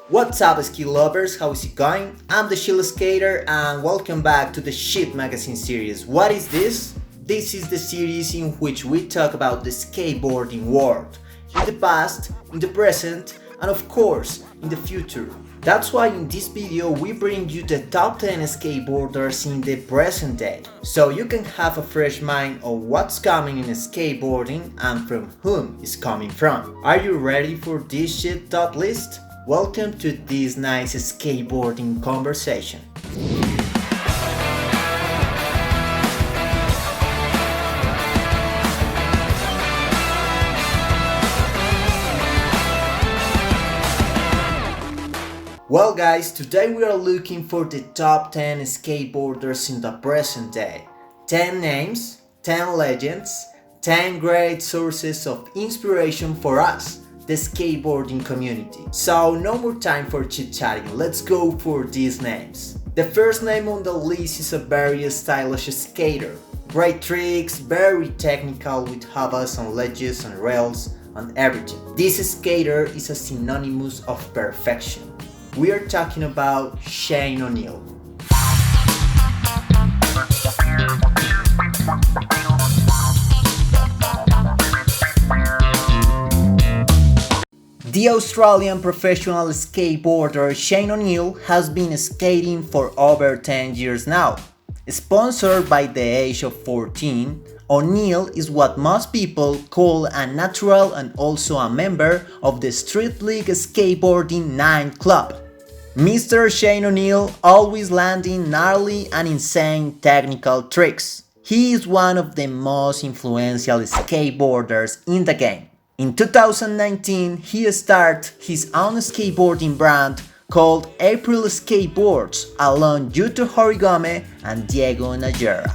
What's up, ski lovers? How is it going? I'm the Chill Skater and welcome back to the Shit Magazine series. What is this? This is the series in which we talk about the skateboarding world, in the past, in the present, and of course, in the future. That's why in this video we bring you the top 10 skateboarders in the present day, so you can have a fresh mind of what's coming in skateboarding and from whom it's coming from. Are you ready for this shit top list? Welcome to this nice skateboarding conversation. Well guys, today we are looking for the top 10 skateboarders in the present day. 10 names, 10 legends, 10 great sources of inspiration for us, the skateboarding community. So no more time for chit-chatting, let's go for these names. The first name on the list is a very stylish skater. Great tricks, very technical with havas and ledges and rails and everything. This skater is a synonymous of perfection. We are talking about Shane O'Neill. The Australian professional skateboarder Shane O'Neill has been skating for over 10 years now. Sponsored by the age of 14, O'Neill is what most people call a natural and also a member of the Street League Skateboarding 9 Club. Mr. Shane O'Neill always landing gnarly and insane technical tricks. He is one of the most influential skateboarders in the game. In 2019, he started his own skateboarding brand called April Skateboards along Yuto Horigome and Diego NYJAH.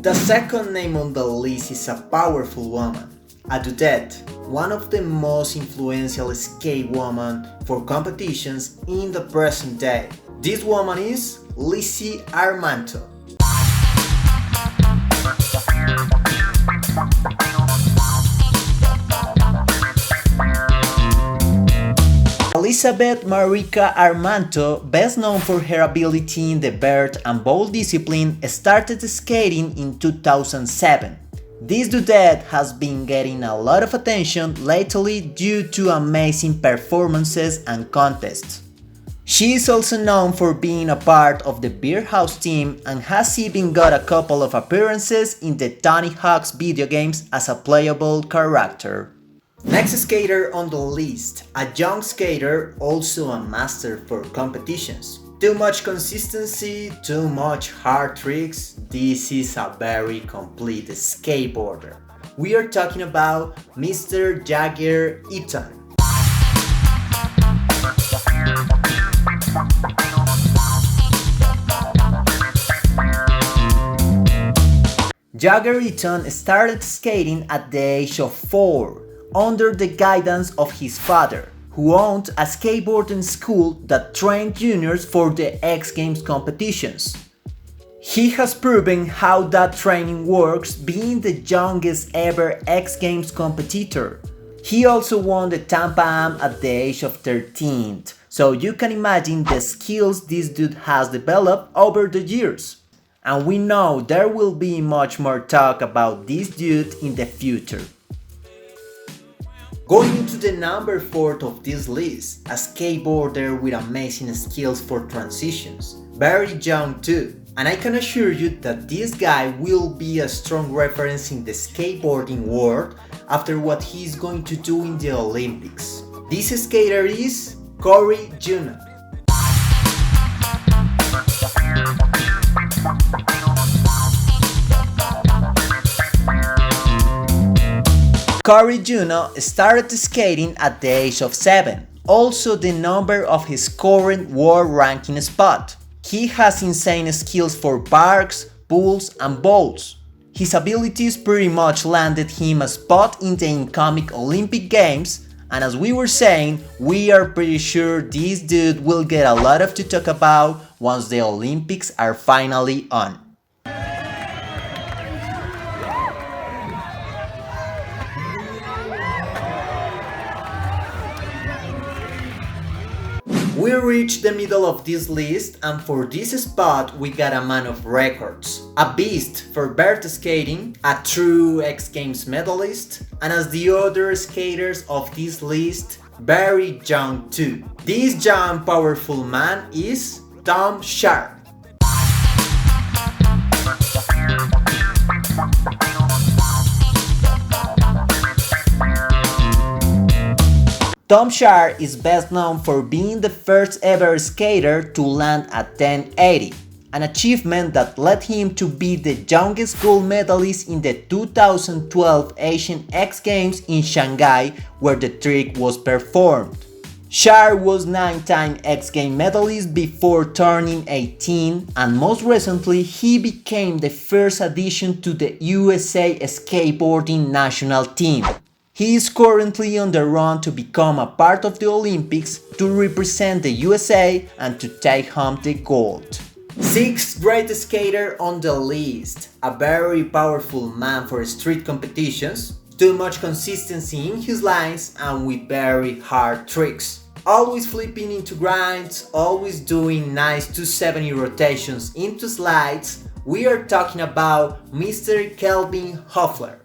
The second name on the list is a powerful woman, a dudette, one of the most influential skate women for competitions in the present day. This woman is LIZZIE ARMANTO. Elizabeth Marika Armanto, best known for her ability in the vert and bowl discipline, started skating in 2007. This dudette has been getting a lot of attention lately due to amazing performances and contests. She is also known for being a part of the Beer House team and has even got a couple of appearances in the Tony Hawk's video games as a playable character. Next skater on the list, a young skater, also a master for competitions. Too much consistency, too much hard tricks, this is a very complete skateboarder. We are talking about Mr. JAGGER EATON. JAGGER EATON started skating at the age of 4, under the guidance of his father, who owned a skateboarding school that trained juniors for the X Games competitions. He has proven how that training works, being the youngest ever X Games competitor. He also won the Tampa Am at the age of 13, so you can imagine the skills this dude has developed over the years. And we know there will be much more talk about this dude in the future. Going to the number 4 of this list, a skateboarder with amazing skills for transitions, very young too, and I can assure you that this guy will be a strong reference in the skateboarding world after what he is going to do in the Olympics. This skater is CORY, JUNEAU. CORY JUNEAU started skating at the age of 7, also the number of his current world ranking spot. He has insane skills for parks, pools and bowls. His abilities pretty much landed him a spot in the incoming Olympic Games, and as we were saying, we are pretty sure this dude will get a lot of to talk about once the Olympics are finally on. We reached the middle of this list, and for this spot we got a man of records, a beast for vert skating, a true X Games medalist, and as the other skaters of this list, very young too. This young powerful man is Tom SCHARR. Tom SCHARR is best known for being the first ever skater to land a 1080, an achievement that led him to be the youngest gold medalist in the 2012 Asian X Games in Shanghai, where the trick was performed. SCHARR was 9-time X Games medalist before turning 18, and most recently he became the first addition to the USA skateboarding national team. He is currently on the run to become a part of the Olympics to represent the USA and to take home the gold. Sixth great skater on the list, a very powerful man for street competitions, too much consistency in his lines and with very hard tricks. Always flipping into grinds, always doing nice 270 rotations into slides. We are talking about Mr. Kelvin Hoefler.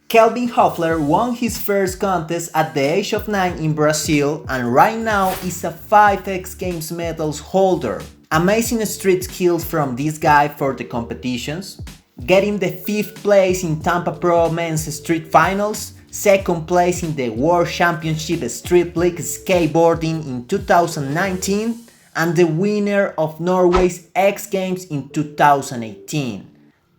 Kelvin Hoefler won his first contest at the age of 9 in Brazil and right now is a 5 X Games medals holder. Amazing street skills from this guy for the competitions, getting the 5th place in Tampa Pro Men's Street Finals, 2nd place in the World Championship Street League Skateboarding in 2019, and the winner of Norway's X Games in 2018.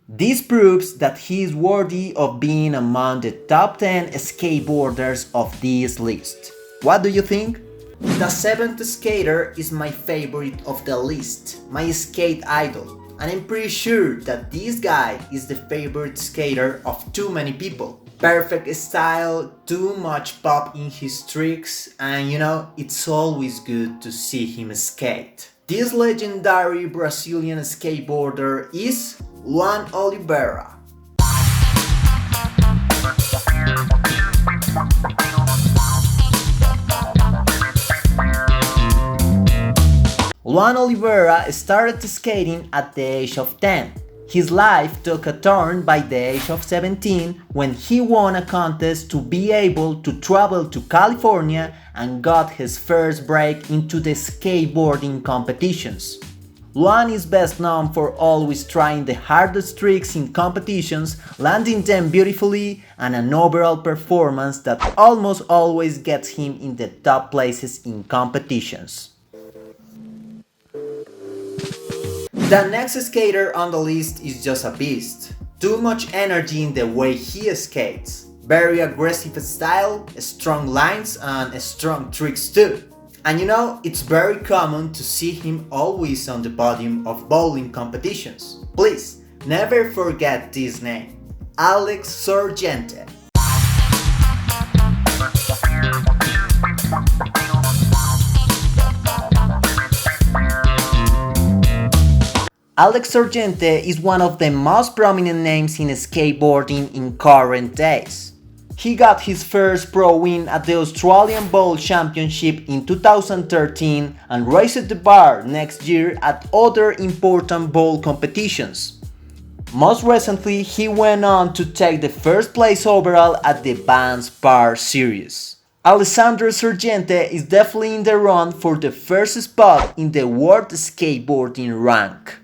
This proves that he is worthy of being among the top 10 skateboarders of this list. What do you think? The 7th skater is my favorite of the list, my skate idol, and I'm pretty sure that this guy is the favorite skater of too many people. Perfect style, too much pop in his tricks, and it's always good to see him skate. This legendary Brazilian skateboarder is LUAN OLIVEIRA. LUAN OLIVEIRA started skating at the age of 10. His life took a turn by the age of 17 when he won a contest to be able to travel to California and got his first break into the skateboarding competitions. LUAN is best known for always trying the hardest tricks in competitions, landing them beautifully, and an overall performance that almost always gets him in the top places in competitions. The next skater on the list is just a beast. Too much energy in the way he skates. Very aggressive style, strong lines and strong tricks too. And it's very common to see him always on the podium of bowling competitions. Please, never forget this name. Alex Sorgente. Alex Sorgente is one of the most prominent names in skateboarding in current days. He got his first pro win at the Australian Bowl Championship in 2013 and raised the bar next year at other important bowl competitions. Most recently, he went on to take the first place overall at the Advanced Bar Series. Alessandro Sorgente is definitely in the run for the first spot in the world skateboarding rank.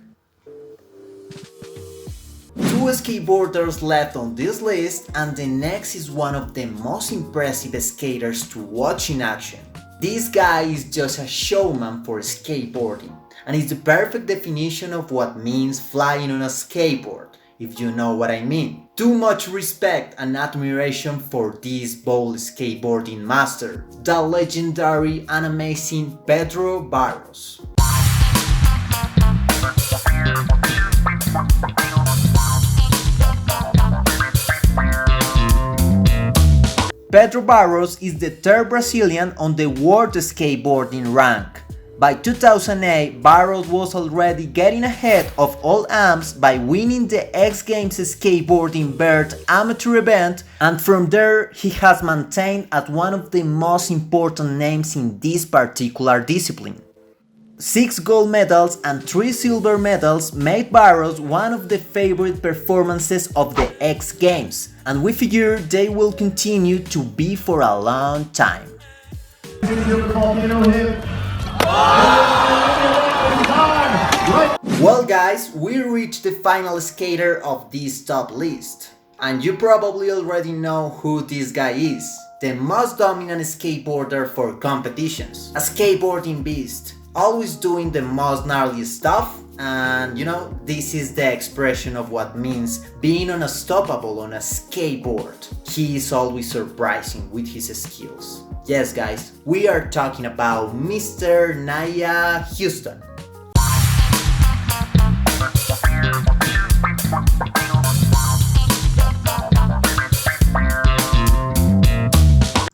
2 skateboarders left on this list, and the next is one of the most impressive skaters to watch in action. This guy is just a showman for skateboarding, and is the perfect definition of what means flying on a skateboard, if you know what I mean. Too much respect and admiration for this bold skateboarding master, the legendary and amazing Pedro Barros. Pedro Barros is the 3rd Brazilian on the world skateboarding rank. By 2008, Barros was already getting ahead of all AMs by winning the X Games Skateboarding Vert amateur event, and from there he has maintained as one of the most important names in this particular discipline. 6 gold medals and 3 silver medals made Barros one of the favorite performances of the X Games, and we figure they will continue to be for a long time. Well guys, we reached the final skater of this top list. And you probably already know who this guy is. The most dominant skateboarder for competitions. A skateboarding beast. Always doing the most gnarly stuff. And you know, this is the expression of what means being unstoppable on a skateboard. He is always surprising with his skills. Yes guys, we are talking about Mr. NYJAH HUSTON.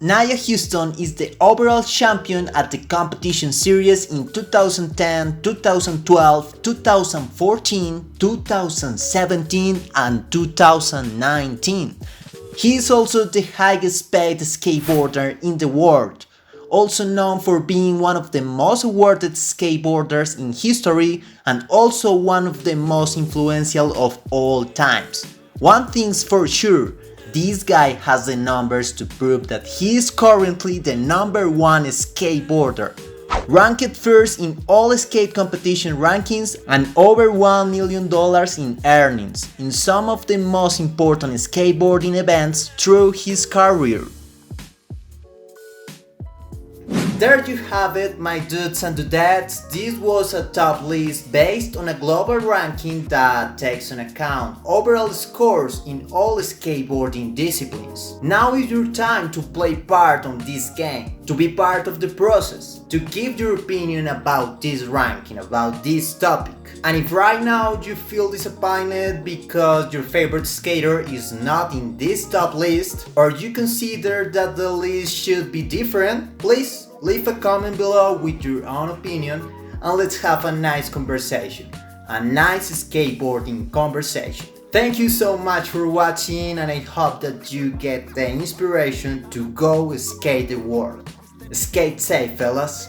NYJAH HUSTON is the overall champion at the competition series in 2010, 2012, 2014, 2017 and 2019. He is also the highest paid skateboarder in the world, also known for being one of the most awarded skateboarders in history and also one of the most influential of all times. One thing's for sure, this guy has the numbers to prove that he is currently the #1 skateboarder, ranked first in all skate competition rankings and over $1 million in earnings in some of the most important skateboarding events through his career. There you have it, my dudes and dudettes. This was a top list based on a global ranking that takes into account overall scores in all skateboarding disciplines. Now is your time to play part on this game, to be part of the process, to give your opinion about this ranking, about this topic. And if right now you feel disappointed because your favorite skater is not in this top list, or you consider that the list should be different, please leave a comment below with your own opinion and let's have a nice conversation, a nice skateboarding conversation. Thank you so much for watching and I hope that you get the inspiration to go skate the world. Skate safe, fellas!